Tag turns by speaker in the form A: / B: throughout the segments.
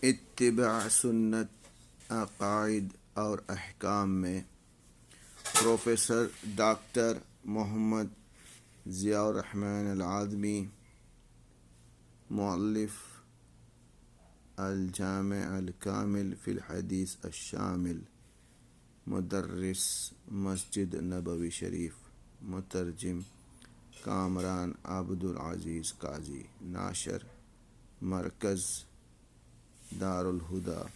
A: اتباع سنت عقائد اور احکام میں پروفیسر ڈاکٹر محمد ضیاء الرحمن العظمی، مؤلف الجامع الکامل فی الحدیث الشامل، مدرس مسجد نبوی شریف، مترجم کامران عبدالعزیز قاضی، ناشر مرکز دارالہدیٰ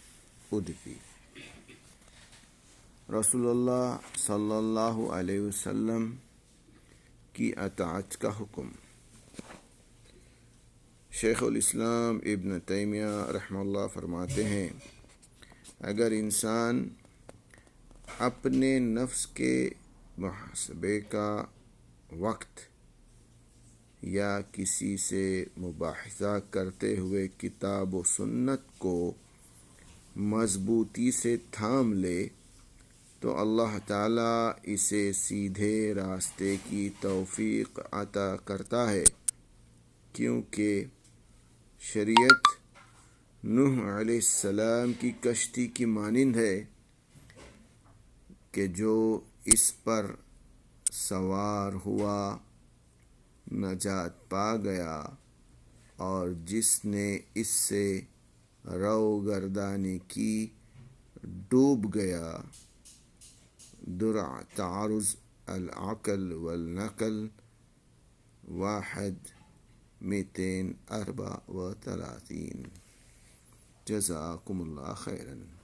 A: ادبی۔ رسول اللہ صلی اللہ علیہ وسلم کی اطاعت کا حکم۔ شیخ الاسلام ابن تیمیہ رحمہ اللہ فرماتے ہیں، اگر انسان اپنے نفس کے محاسبے کا وقت یا کسی سے مباحثہ کرتے ہوئے کتاب و سنت کو مضبوطی سے تھام لے تو اللہ تعالیٰ اسے سیدھے راستے کی توفیق عطا کرتا ہے، کیونکہ شریعت نوح علیہ السلام کی کشتی کی مانند ہے کہ جو اس پر سوار ہوا نجات پا گیا اور جس نے اس سے روگردانی کی ڈوب گیا۔ درع تعارض العقل والنقل 1-234۔ جزاکم اللہ خیراً۔